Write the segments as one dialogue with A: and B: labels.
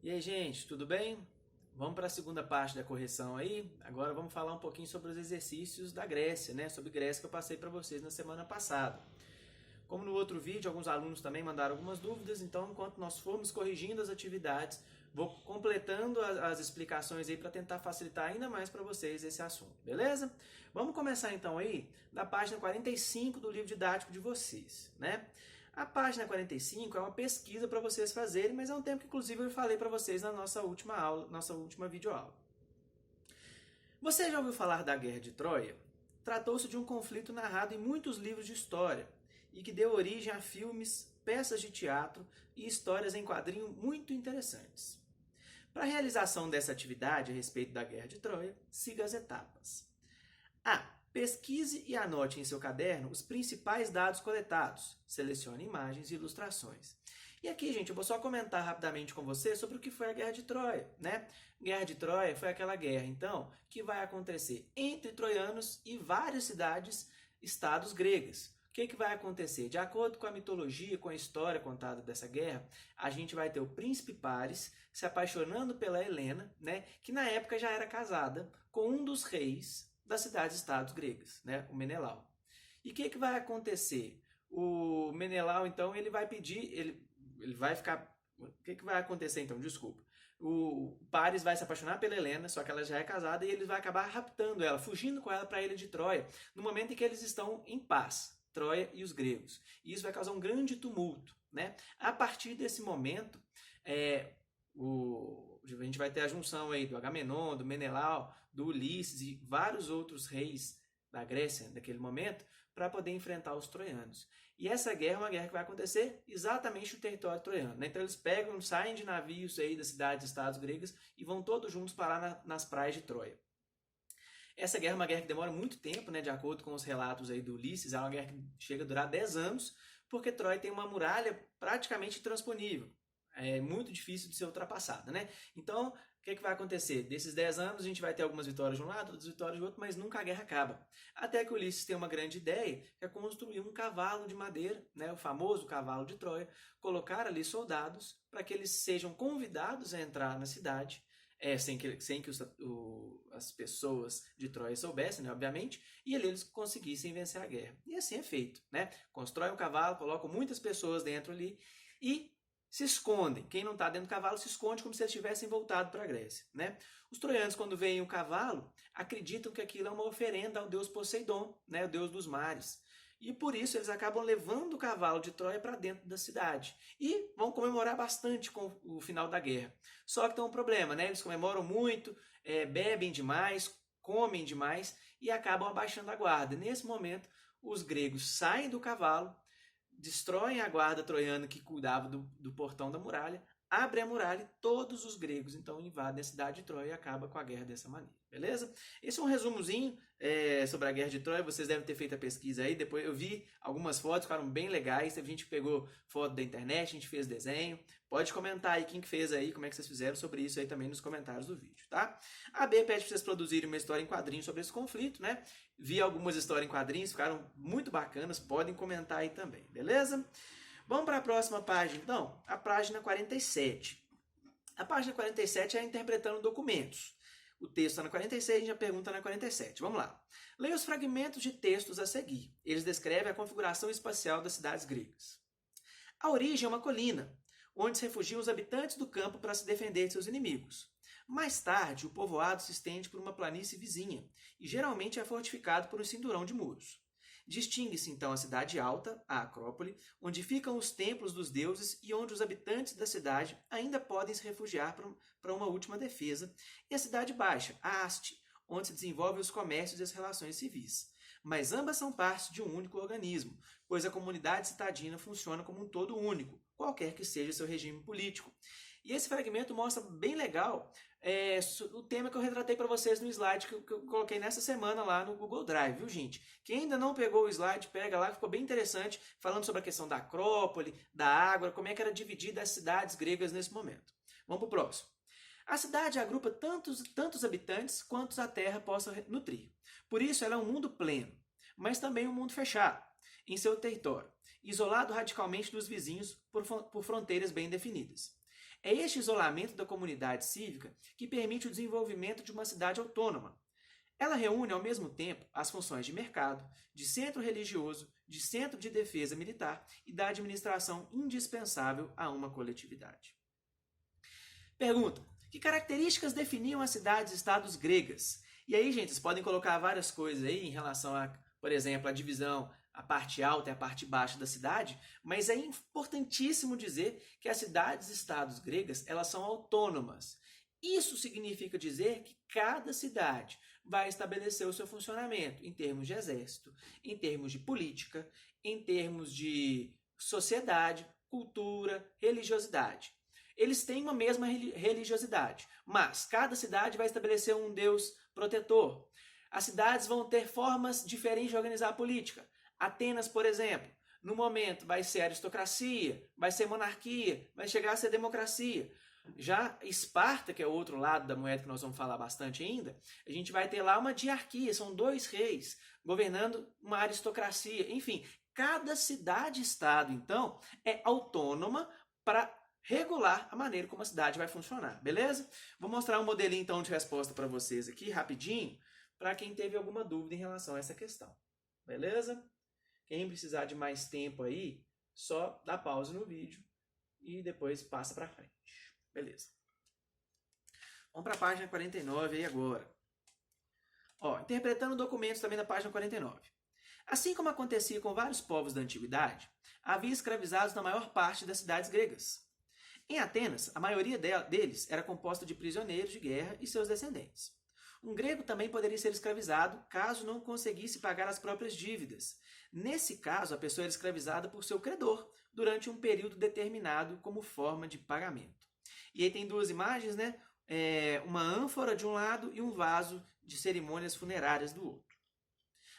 A: E aí, gente, tudo bem? Vamos para a segunda parte da correção aí. Agora vamos falar um pouquinho sobre os exercícios da Grécia, né? Sobre Grécia que eu passei para vocês na semana passada. Como no outro vídeo, alguns alunos também mandaram algumas dúvidas, então enquanto nós formos corrigindo as atividades, vou completando as explicações aí para tentar facilitar ainda mais para vocês esse assunto, beleza? Vamos começar então aí da página 45 do livro didático de vocês, né? A página 45 é uma pesquisa para vocês fazerem, mas é um tempo que inclusive eu falei para vocês na nossa última aula, nossa última videoaula. Você já ouviu falar da Guerra de Troia? Tratou-se de um conflito narrado em muitos livros de história e que deu origem a filmes, peças de teatro e histórias em quadrinho muito interessantes. Para a realização dessa atividade a respeito da Guerra de Troia, siga as etapas. A. Pesquise e anote em seu caderno os principais dados coletados. Selecione imagens e ilustrações. E aqui, gente, eu vou só comentar rapidamente com você sobre o que foi a Guerra de Troia, né? Guerra de Troia foi aquela guerra, então, que vai acontecer entre troianos e várias cidades, estados gregas. O que vai acontecer? De acordo com a mitologia, com a história contada dessa guerra, a gente vai ter o príncipe Paris se apaixonando pela Helena, né, que na época já era casada com um dos reis das cidades-estados gregas, né, o Menelau. E o que vai acontecer? O Menelau, então, ele vai pedir, ele vai ficar... O que vai acontecer, então? Desculpa. O Paris vai se apaixonar pela Helena, só que ela já é casada, e ele vai acabar raptando ela, fugindo com ela para a ilha de Troia, no momento em que eles estão em paz. Troia e os gregos. E isso vai causar um grande tumulto, né? A partir desse momento, a gente vai ter a junção aí do Agamenon, do Menelau, do Ulisses e vários outros reis da Grécia naquele momento para poder enfrentar os troianos. E essa guerra é uma guerra que vai acontecer exatamente no território troiano, né? Então eles pegam, saem de navios aí das cidades e estados gregas e vão todos juntos parar nas praias de Troia. Essa guerra é uma guerra que demora muito tempo, né, de acordo com os relatos aí do Ulisses, é uma guerra que chega a durar 10 anos, porque Troia tem uma muralha praticamente intransponível. É muito difícil de ser ultrapassada, né? Então, o que vai acontecer? Desses 10 anos, a gente vai ter algumas vitórias de um lado, outras vitórias de outro, mas nunca a guerra acaba. Até que Ulisses tem uma grande ideia, que é construir um cavalo de madeira, né, o famoso cavalo de Troia, colocar ali soldados para que eles sejam convidados a entrar na cidade, sem que as pessoas de Troia soubessem, né, obviamente, e ali eles conseguissem vencer a guerra. E assim é feito, né? Constrói um cavalo, colocam muitas pessoas dentro ali e se escondem. Quem não está dentro do cavalo se esconde como se eles tivessem voltado para a Grécia, né? Os troianos, quando veem o cavalo, acreditam que aquilo é uma oferenda ao deus Poseidon, né, o deus dos mares. E por isso eles acabam levando o cavalo de Troia para dentro da cidade. E vão comemorar bastante com o final da guerra. Só que tem um problema, né? Eles comemoram muito, bebem demais, comem demais e acabam abaixando a guarda. Nesse momento, os gregos saem do cavalo, destroem a guarda troiana que cuidava do portão da muralha, abre a muralha e todos os gregos então invadem a cidade de Troia e acaba com a guerra dessa maneira, beleza? Esse é um resumozinho sobre a guerra de Troia, vocês devem ter feito a pesquisa aí, depois eu vi algumas fotos, ficaram bem legais, teve gente que pegou foto da internet, a gente fez desenho, pode comentar aí quem que fez aí, como é que vocês fizeram sobre isso aí também nos comentários do vídeo, tá? A B pede para vocês produzirem uma história em quadrinhos sobre esse conflito, né? Vi algumas histórias em quadrinhos, ficaram muito bacanas, podem comentar aí também, beleza? Vamos para a próxima página, então, a página 47. A página 47 é interpretando documentos. O texto está na 46 e a pergunta na 47. Vamos lá. Leia os fragmentos de textos a seguir. Eles descrevem a configuração espacial das cidades gregas. A origem é uma colina, onde se refugiam os habitantes do campo para se defender de seus inimigos. Mais tarde, o povoado se estende por uma planície vizinha e geralmente é fortificado por um cinturão de muros. Distingue-se então a cidade alta, a Acrópole, onde ficam os templos dos deuses e onde os habitantes da cidade ainda podem se refugiar para uma última defesa, e a cidade baixa, a Haste, onde se desenvolvem os comércios e as relações civis. Mas ambas são partes de um único organismo, pois a comunidade citadina funciona como um todo único, qualquer que seja seu regime político. E esse fragmento mostra bem legal o tema que eu retratei para vocês no slide que eu coloquei nessa semana lá no Google Drive, viu, gente? Quem ainda não pegou o slide, pega lá, ficou bem interessante, falando sobre a questão da Acrópole, da água, como é que era dividida as cidades gregas nesse momento. Vamos para o próximo. A cidade agrupa tantos habitantes quantos a terra possa nutrir. Por isso, ela é um mundo pleno, mas também um mundo fechado em seu território, isolado radicalmente dos vizinhos por fronteiras bem definidas. É este isolamento da comunidade cívica que permite o desenvolvimento de uma cidade autônoma. Ela reúne ao mesmo tempo as funções de mercado, de centro religioso, de centro de defesa militar e da administração indispensável a uma coletividade. Pergunta: que características definiam as cidades-estados gregas? E aí, gente, vocês podem colocar várias coisas aí em relação a, por exemplo, a divisão, a parte alta e a parte baixa da cidade, mas é importantíssimo dizer que as cidades-estados gregas, elas são autônomas. Isso significa dizer que cada cidade vai estabelecer o seu funcionamento em termos de exército, em termos de política, em termos de sociedade, cultura, religiosidade. Eles têm uma mesma religiosidade, mas cada cidade vai estabelecer um deus protetor. As cidades vão ter formas diferentes de organizar a política. Atenas, por exemplo, no momento vai ser aristocracia, vai ser monarquia, vai chegar a ser democracia. Já Esparta, que é o outro lado da moeda que nós vamos falar bastante ainda, a gente vai ter lá uma diarquia, são 2 reis governando uma aristocracia. Enfim, cada cidade-estado, então, é autônoma para regular a maneira como a cidade vai funcionar, beleza? Vou mostrar um modelinho, então, de resposta para vocês aqui, rapidinho, para quem teve alguma dúvida em relação a essa questão, beleza? Quem precisar de mais tempo aí, só dá pausa no vídeo e depois passa para frente. Beleza. Vamos para a página 49 aí agora. Ó, interpretando documentos também da página 49. Assim como acontecia com vários povos da antiguidade, havia escravizados na maior parte das cidades gregas. Em Atenas, a maioria deles era composta de prisioneiros de guerra e seus descendentes. Um grego também poderia ser escravizado caso não conseguisse pagar as próprias dívidas. Nesse caso, a pessoa era escravizada por seu credor durante um período determinado como forma de pagamento. E aí tem 2 imagens, né? Uma ânfora de um lado e um vaso de cerimônias funerárias do outro.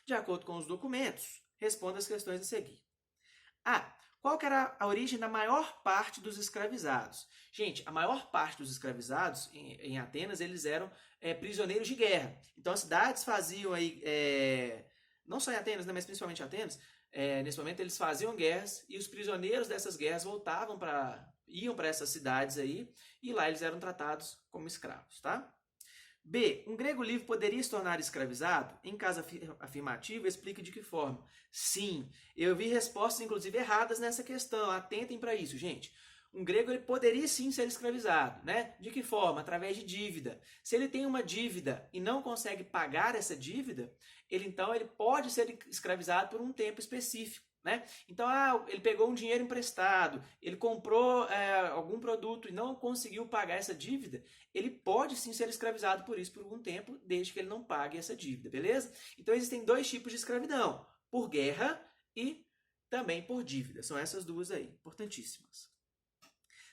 A: De acordo com os documentos, responda as questões a seguir. A. Qual que era a origem da maior parte dos escravizados? Gente, a maior parte dos escravizados em Atenas, eles eram prisioneiros de guerra. Então as cidades faziam aí, não só em Atenas, né, mas principalmente em Atenas, nesse momento eles faziam guerras e os prisioneiros dessas guerras iam para essas cidades aí e lá eles eram tratados como escravos, tá? B. Um grego livre poderia se tornar escravizado? Em caso afirmativo, explique de que forma. Sim, eu vi respostas inclusive erradas nessa questão. Atentem para isso, gente. Um grego ele poderia sim ser escravizado, né? De que forma? Através de dívida. Se ele tem uma dívida e não consegue pagar essa dívida, ele pode ser escravizado por um tempo específico. Né? Então, ele pegou um dinheiro emprestado, ele comprou algum produto e não conseguiu pagar essa dívida, ele pode sim ser escravizado por isso por algum tempo, desde que ele não pague essa dívida, beleza? Então, existem 2 tipos de escravidão, por guerra e também por dívida. São essas 2 aí, importantíssimas.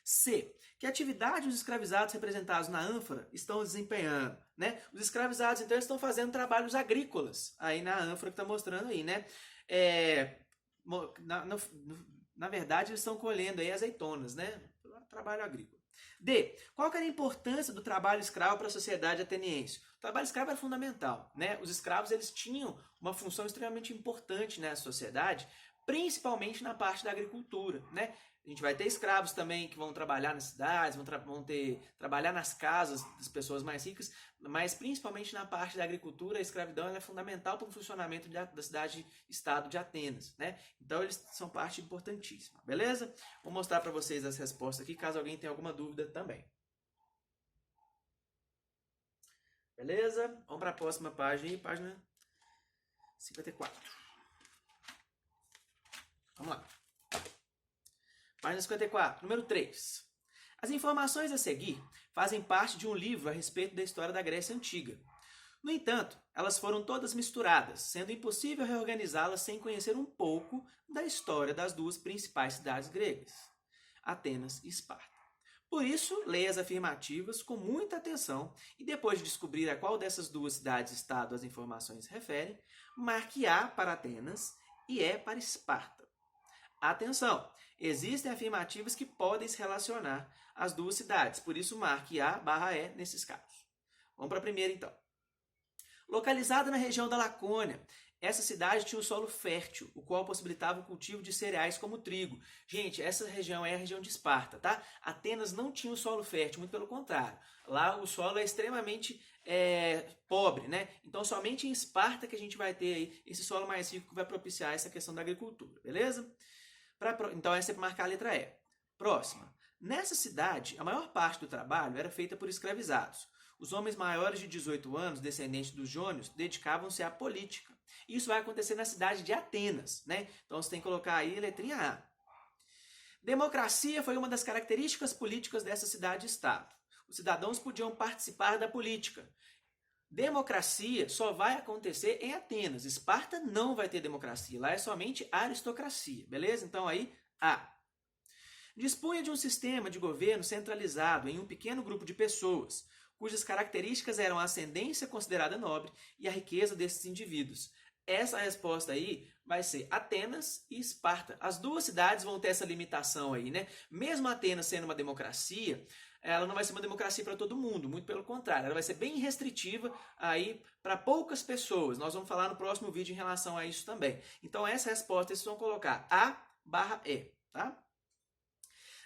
A: C. Que atividade os escravizados representados na ânfora estão desempenhando? Né? Os escravizados, então, estão fazendo trabalhos agrícolas, aí na ânfora que está mostrando aí, né? Na verdade, eles estão colhendo aí azeitonas, né? Trabalho agrícola. D. Qual que era a importância do trabalho escravo para a sociedade ateniense? O trabalho escravo era fundamental, né? Os escravos eles tinham uma função extremamente importante na sociedade, principalmente na parte da agricultura, né? A gente vai ter escravos também que vão trabalhar nas cidades, vão trabalhar nas casas das pessoas mais ricas, mas principalmente na parte da agricultura, a escravidão é fundamental para o funcionamento da cidade-estado de Atenas, né? Então eles são parte importantíssima, beleza? Vou mostrar para vocês as respostas aqui, caso alguém tenha alguma dúvida também. Beleza? Vamos para a próxima página aí, página 54. Vamos lá. Página 54, número 3. As informações a seguir fazem parte de um livro a respeito da história da Grécia Antiga. No entanto, elas foram todas misturadas, sendo impossível reorganizá-las sem conhecer um pouco da história das 2 principais cidades gregas, Atenas e Esparta. Por isso, leia as afirmativas com muita atenção e depois de descobrir a qual dessas 2 cidades-estado as informações se referem, marque A para Atenas e E para Esparta. Atenção! Existem afirmativas que podem se relacionar às 2 cidades, por isso marque A/E nesses casos. Vamos para a primeira, então. Localizada na região da Lacônia, Essa cidade tinha um solo fértil, o qual possibilitava o cultivo de cereais como o trigo. Gente, essa região é a região de Esparta, tá? Atenas não tinha um solo fértil, muito pelo contrário. Lá o solo é extremamente pobre, né? Então somente em Esparta que a gente vai ter aí esse solo mais rico que vai propiciar essa questão da agricultura, beleza? Então essa é para marcar a letra E. Próxima. Nessa cidade, a maior parte do trabalho era feita por escravizados. Os homens maiores de 18 anos, descendentes dos jônios, dedicavam-se à política. Isso vai acontecer na cidade de Atenas, né? Então você tem que colocar aí a letrinha A. Democracia foi uma das características políticas dessa cidade-estado. Os cidadãos podiam participar da política. Democracia só vai acontecer em Atenas. Esparta não vai ter democracia. Lá é somente aristocracia, beleza? Então aí, A. Dispunha de um sistema de governo centralizado em um pequeno grupo de pessoas, cujas características eram a ascendência considerada nobre e a riqueza desses indivíduos. Essa resposta aí vai ser Atenas e Esparta. As duas cidades vão ter essa limitação aí, né? Mesmo Atenas sendo uma democracia, ela não vai ser uma democracia para todo mundo, muito pelo contrário, ela vai ser bem restritiva aí para poucas pessoas. Nós vamos falar no próximo vídeo em relação a isso também. Então essa resposta vocês vão colocar A/E, tá?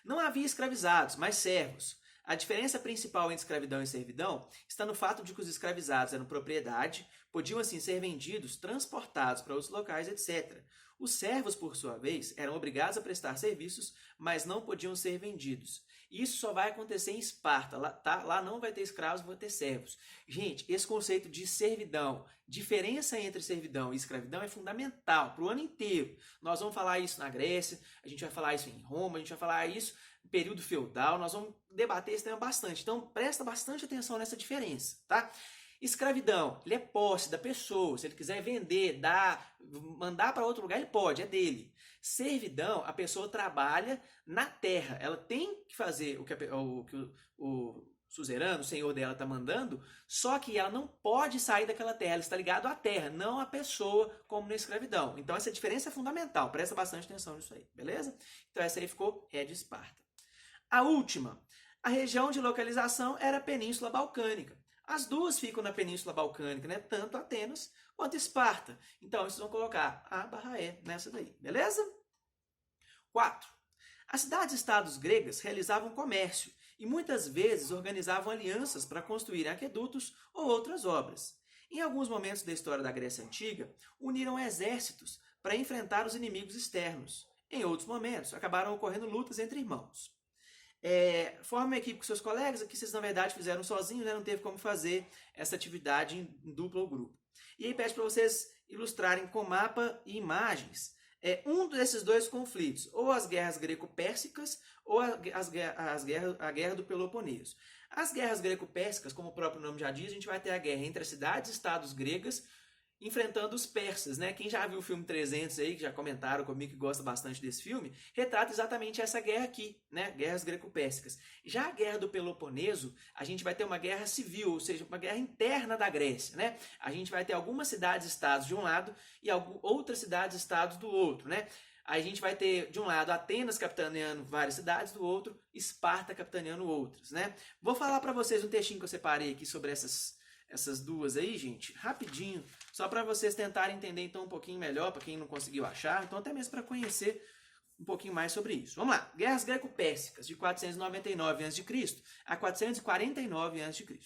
A: Não havia escravizados, mas servos. A diferença principal entre escravidão e servidão está no fato de que os escravizados eram propriedade, podiam assim ser vendidos, transportados para outros locais, etc. Os servos, por sua vez, eram obrigados a prestar serviços, mas não podiam ser vendidos. Isso só vai acontecer em Esparta, lá não vai ter escravos, vai ter servos. Gente, esse conceito de servidão, diferença entre servidão e escravidão é fundamental para o ano inteiro. Nós vamos falar isso na Grécia, a gente vai falar isso em Roma, a gente vai falar isso no período feudal, nós vamos debater esse tema bastante. Então presta bastante atenção nessa diferença, tá? Escravidão, ele é posse da pessoa, se ele quiser vender, dar, mandar para outro lugar, ele pode, é dele. Servidão, a pessoa trabalha na terra, ela tem que fazer o que o suzerano, o senhor dela está mandando, só que ela não pode sair daquela terra, ela está ligada à terra, não à pessoa, como na escravidão. Então essa diferença é fundamental, presta bastante atenção nisso aí, beleza? Então essa aí ficou de Esparta. A última, a região de localização era a Península Balcânica. As duas ficam na Península Balcânica, né? Tanto Atenas quanto Esparta. Então, vocês vão colocar A/E nessa daí, beleza? 4. As cidades-estados gregas realizavam comércio e muitas vezes organizavam alianças para construir aquedutos ou outras obras. Em alguns momentos da história da Grécia Antiga, uniram exércitos para enfrentar os inimigos externos. Em outros momentos, acabaram ocorrendo lutas entre irmãos. Forma uma equipe com seus colegas, que vocês na verdade fizeram sozinhos, né? Não teve como fazer essa atividade em dupla ou grupo. E aí pede para vocês ilustrarem com mapa e imagens um desses dois conflitos, ou as guerras greco-pérsicas ou a guerra do Peloponeso. As guerras greco-pérsicas, como o próprio nome já diz, a gente vai ter a guerra entre as cidades e estados gregas enfrentando os persas, né? Quem já viu o filme 300 aí, que já comentaram comigo que gosta bastante desse filme, retrata exatamente essa guerra aqui, né? Guerras greco-pérsicas. Já a guerra do Peloponeso, a gente vai ter uma guerra civil, ou seja, uma guerra interna da Grécia, né? A gente vai ter algumas cidades-estados de um lado e outras cidades-estados do outro, né? A gente vai ter, de um lado, Atenas capitaneando várias cidades, do outro, Esparta capitaneando outras, né? Vou falar para vocês um textinho que eu separei aqui sobre essas duas aí, gente, rapidinho, só para vocês tentarem entender então um pouquinho melhor, para quem não conseguiu achar, então até mesmo para conhecer um pouquinho mais sobre isso. Vamos lá, Guerras Greco-Pérsicas, de 499 a.C. a 449 a.C.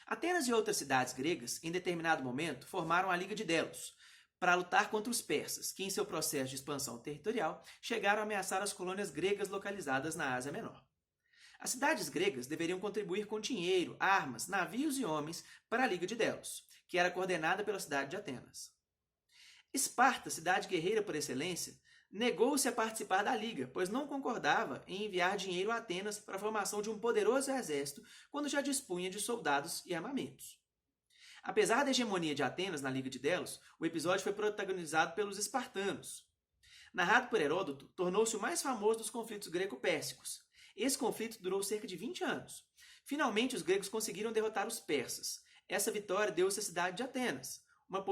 A: Atenas e outras cidades gregas, em determinado momento, formaram a Liga de Delos, para lutar contra os persas, que em seu processo de expansão territorial, chegaram a ameaçar as colônias gregas localizadas na Ásia Menor. As cidades gregas deveriam contribuir com dinheiro, armas, navios e homens para a Liga de Delos, que era coordenada pela cidade de Atenas. Esparta, cidade guerreira por excelência, negou-se a participar da Liga, pois não concordava em enviar dinheiro a Atenas para a formação de um poderoso exército quando já dispunha de soldados e armamentos. Apesar da hegemonia de Atenas na Liga de Delos, o episódio foi protagonizado pelos espartanos. Narrado por Heródoto, tornou-se o mais famoso dos conflitos greco-pérsicos. Esse conflito durou cerca de 20 anos. Finalmente, os gregos conseguiram derrotar os persas. Essa vitória deu à cidade de Atenas, uma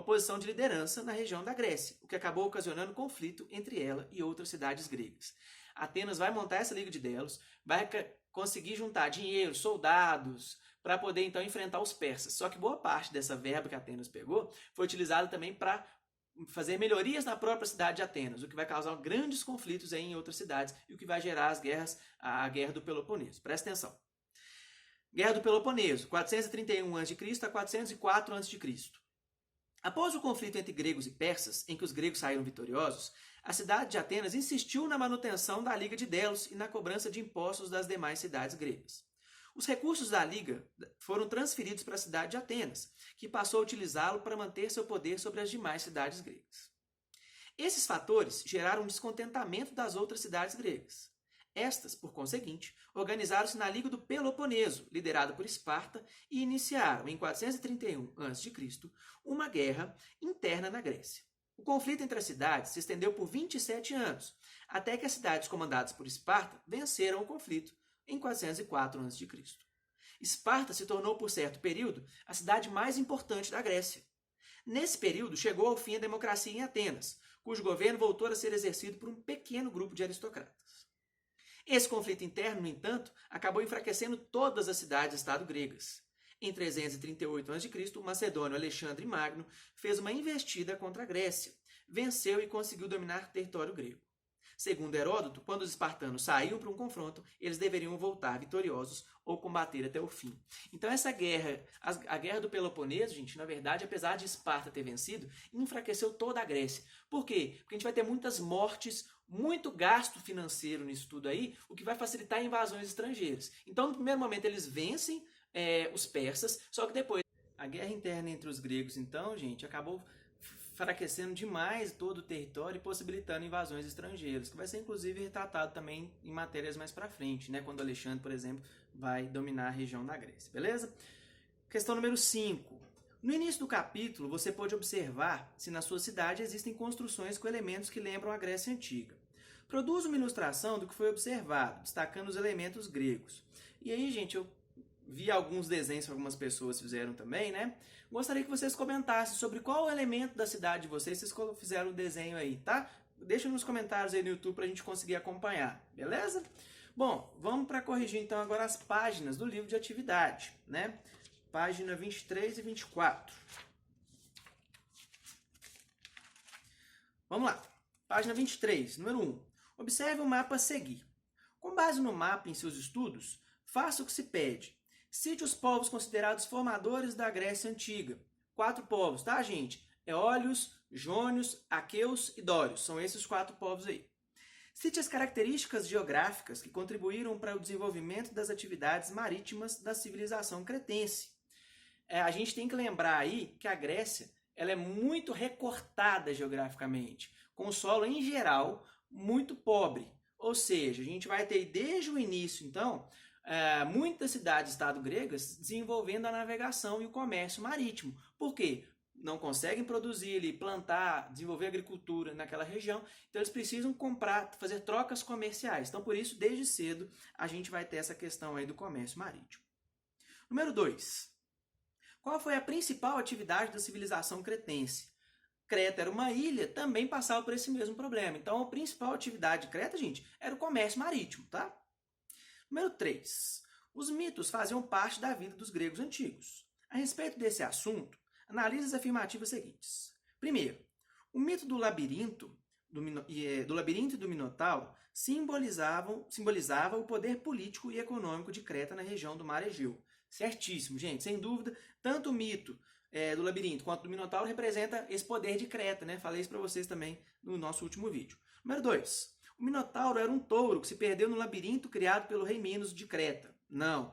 A: posição de liderança na região da Grécia, o que acabou ocasionando conflito entre ela e outras cidades gregas. Atenas vai montar essa Liga de Delos, vai conseguir juntar dinheiro, soldados, para poder então enfrentar os persas. Só que boa parte dessa verba que Atenas pegou foi utilizada também para fazer melhorias na própria cidade de Atenas, o que vai causar grandes conflitos aí em outras cidades e o que vai gerar a Guerra do Peloponeso. Presta atenção. Guerra do Peloponeso, 431 a.C. a 404 a.C. Após o conflito entre gregos e persas, em que os gregos saíram vitoriosos, a cidade de Atenas insistiu na manutenção da Liga de Delos e na cobrança de impostos das demais cidades gregas. Os recursos da Liga foram transferidos para a cidade de Atenas, que passou a utilizá-lo para manter seu poder sobre as demais cidades gregas. Esses fatores geraram um descontentamento das outras cidades gregas. Estas, por conseguinte, organizaram-se na Liga do Peloponeso, liderada por Esparta, e iniciaram, em 431 a.C., uma guerra interna na Grécia. O conflito entre as cidades se estendeu por 27 anos, até que as cidades comandadas por Esparta venceram o conflito em 404 a.C. Esparta se tornou, por certo período, a cidade mais importante da Grécia. Nesse período, chegou ao fim a democracia em Atenas, cujo governo voltou a ser exercido por um pequeno grupo de aristocratas. Esse conflito interno, no entanto, acabou enfraquecendo todas as cidades-estado gregas. Em 338 a.C., o macedônio Alexandre Magno fez uma investida contra a Grécia, venceu e conseguiu dominar o território grego. Segundo Heródoto, quando os espartanos saíam para um confronto, eles deveriam voltar vitoriosos ou combater até o fim. Então essa guerra, a Guerra do Peloponeso, gente, na verdade, apesar de Esparta ter vencido, enfraqueceu toda a Grécia. Por quê? Porque a gente vai ter muitas mortes, muito gasto financeiro nisso tudo aí, o que vai facilitar invasões estrangeiras. Então, no primeiro momento, eles vencem os persas, só que depois a guerra interna entre os gregos, então, gente, acabou enfraquecendo demais todo o território e possibilitando invasões estrangeiras, que vai ser inclusive retratado também em matérias mais para frente, né, quando Alexandre, por exemplo, vai dominar a região da Grécia, beleza? Questão número 5. No início do capítulo, você pode observar se na sua cidade existem construções com elementos que lembram a Grécia Antiga. Produza uma ilustração do que foi observado, destacando os elementos gregos. E aí, gente, eu vi alguns desenhos que algumas pessoas fizeram também, né? Gostaria que vocês comentassem sobre qual elemento da cidade de vocês fizeram o desenho aí, tá? Deixa nos comentários aí no YouTube pra gente conseguir acompanhar, beleza? Bom, vamos para corrigir então agora as páginas do livro de atividade, né? Página 23 e 24. Vamos lá. Página 23, número 1. Observe o mapa a seguir. Com base no mapa em seus estudos, faça o que se pede. Cite os povos considerados formadores da Grécia Antiga. 4 povos, tá, gente? Eólios, Jônios, Aqueus e Dórios. São esses 4 povos aí. Cite as características geográficas que contribuíram para o desenvolvimento das atividades marítimas da civilização cretense. A gente tem que lembrar aí que a Grécia ela é muito recortada geograficamente, com o solo, em geral, muito pobre. Ou seja, a gente vai ter desde o início, então, muitas cidades-estado gregas desenvolvendo a navegação e o comércio marítimo. Por quê? Não conseguem produzir, plantar, desenvolver agricultura naquela região, então eles precisam comprar, fazer trocas comerciais. Então, por isso, desde cedo, a gente vai ter essa questão aí do comércio marítimo. Número 2. Qual foi a principal atividade da civilização cretense? Creta era uma ilha, também passava por esse mesmo problema. Então, a principal atividade de Creta, gente, era o comércio marítimo, tá? Número 3. Os mitos faziam parte da vida dos gregos antigos. A respeito desse assunto, analise as afirmativas seguintes. Primeiro, o mito do labirinto e do Minotauro simbolizava o poder político e econômico de Creta na região do Mar Egeu. Certíssimo, gente, sem dúvida, tanto o mito do labirinto quanto do Minotauro representa esse poder de Creta, né? Falei isso para vocês também no nosso último vídeo. Número 2. O Minotauro era um touro que se perdeu no labirinto criado pelo rei Minos de Creta. Não,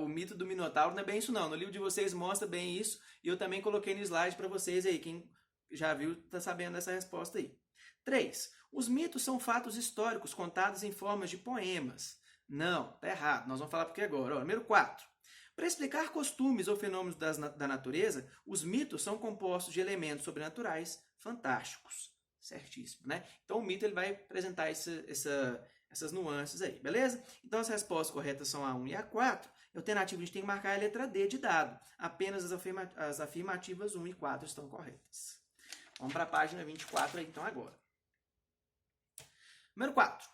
A: o mito do Minotauro não é bem isso não. No livro de vocês mostra bem isso e eu também coloquei no slide para vocês aí. Quem já viu está sabendo dessa resposta aí. 3. Os mitos são fatos históricos contados em formas de poemas. Não, tá errado. Nós vamos falar porque agora. Número 4. Para explicar costumes ou fenômenos da natureza, os mitos são compostos de elementos sobrenaturais fantásticos. Certíssimo, né? Então o mito ele vai apresentar essas nuances aí, beleza? Então as respostas corretas são a 1 e a 4. Alternativa a gente tem que marcar a letra D de dado. Apenas as afirmativas 1 e 4 estão corretas. Vamos para a página 24 aí, então agora. Número 4.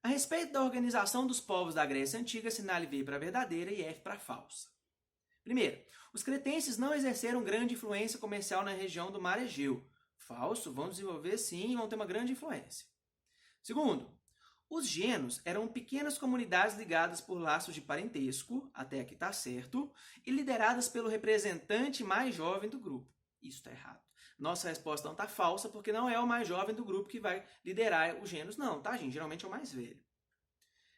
A: A respeito da organização dos povos da Grécia Antiga, assinale V para verdadeira e F para falsa. Primeiro, os cretenses não exerceram grande influência comercial na região do Mar Egeu. Falso, vão desenvolver sim e vão ter uma grande influência. Segundo, os gênos eram pequenas comunidades ligadas por laços de parentesco, até aqui está certo, e lideradas pelo representante mais jovem do grupo. Isso está errado. Nossa resposta não está falsa, porque não é o mais jovem do grupo que vai liderar os gênos, não, tá, gente? Geralmente é o mais velho.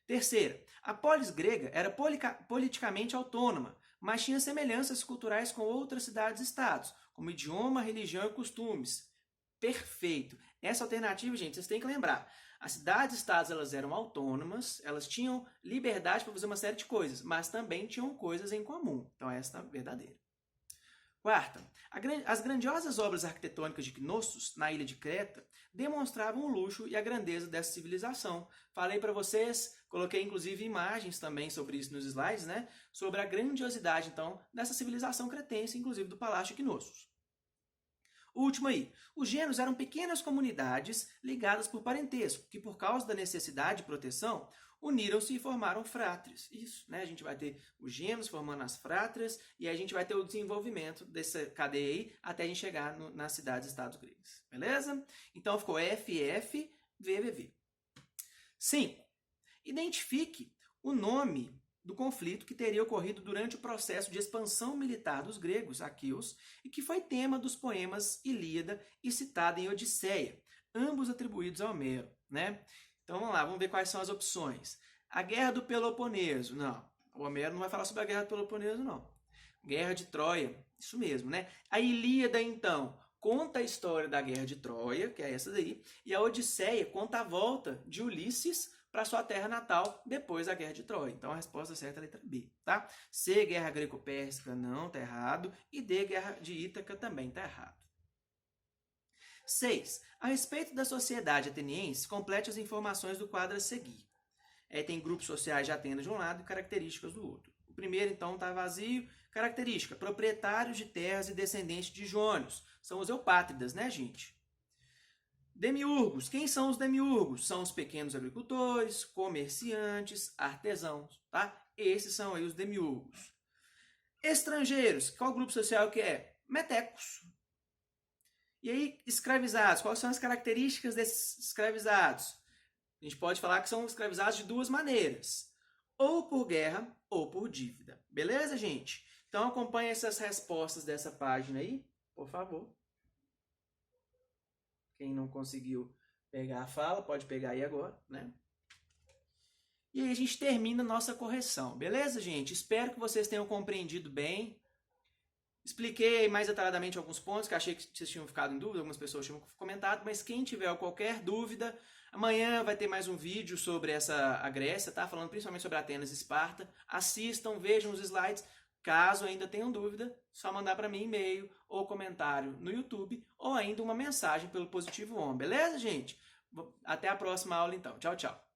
A: Terceira, a polis grega era politicamente autônoma, mas tinha semelhanças culturais com outras cidades-estados, como idioma, religião e costumes. Perfeito. Essa alternativa, gente, vocês têm que lembrar. As cidades-estados elas eram autônomas, elas tinham liberdade para fazer uma série de coisas, mas também tinham coisas em comum. Então essa é verdadeira. Quarta, as grandiosas obras arquitetônicas de Knossos, na ilha de Creta, demonstravam o luxo e a grandeza dessa civilização. Falei para vocês, coloquei inclusive imagens também sobre isso nos slides, né? Sobre a grandiosidade, então, dessa civilização cretense, inclusive do Palácio de Knossos. O último aí. Os gênos eram pequenas comunidades ligadas por parentesco, que por causa da necessidade de proteção, uniram-se e formaram frátres. Isso, né? A gente vai ter os gêmeos formando as frátrias e a gente vai ter o desenvolvimento dessa cadeia aí até a gente chegar nas cidades-estados gregas. Beleza? Então ficou FF, VVV. 5. Identifique o nome do conflito que teria ocorrido durante o processo de expansão militar dos gregos, aqueus, e que foi tema dos poemas Ilíada e citado em Odisseia, ambos atribuídos a Homero, né? Então vamos lá, vamos ver quais são as opções. A Guerra do Peloponeso. Não, o Homero não vai falar sobre a Guerra do Peloponeso, não. Guerra de Troia, isso mesmo, né? A Ilíada, então, conta a história da Guerra de Troia, que é essa daí, e a Odisseia conta a volta de Ulisses para sua terra natal depois da Guerra de Troia. Então a resposta certa é a letra B, tá? C, Guerra Greco-Pérsica, não, tá errado. E D, Guerra de Ítaca, também tá errado. 6. A respeito da sociedade ateniense, complete as informações do quadro a seguir. Tem grupos sociais de Atenas de um lado e características do outro. O primeiro, então, está vazio. Característica, proprietários de terras e descendentes de jônios. São os eupátridas, né, gente? Demiurgos. Quem são os demiurgos? São os pequenos agricultores, comerciantes, artesãos, tá? Esses são aí os demiurgos. Estrangeiros. Qual grupo social que é? Metecos. E aí, escravizados. Quais são as características desses escravizados? A gente pode falar que são escravizados de duas maneiras. Ou por guerra, ou por dívida. Beleza, gente? Então, acompanhe essas respostas dessa página aí, por favor. Quem não conseguiu pegar a fala, pode pegar aí agora, né? E aí a gente termina a nossa correção. Beleza, gente? Espero que vocês tenham compreendido bem. Expliquei mais detalhadamente alguns pontos que achei que vocês tinham ficado em dúvida, algumas pessoas tinham comentado, mas quem tiver qualquer dúvida, amanhã vai ter mais um vídeo sobre a Grécia, tá? Falando principalmente sobre Atenas e Esparta. Assistam, vejam os slides. Caso ainda tenham dúvida, só mandar para mim e-mail ou comentário no YouTube ou ainda uma mensagem pelo Positivo On. Beleza, gente? Até a próxima aula então. Tchau, tchau.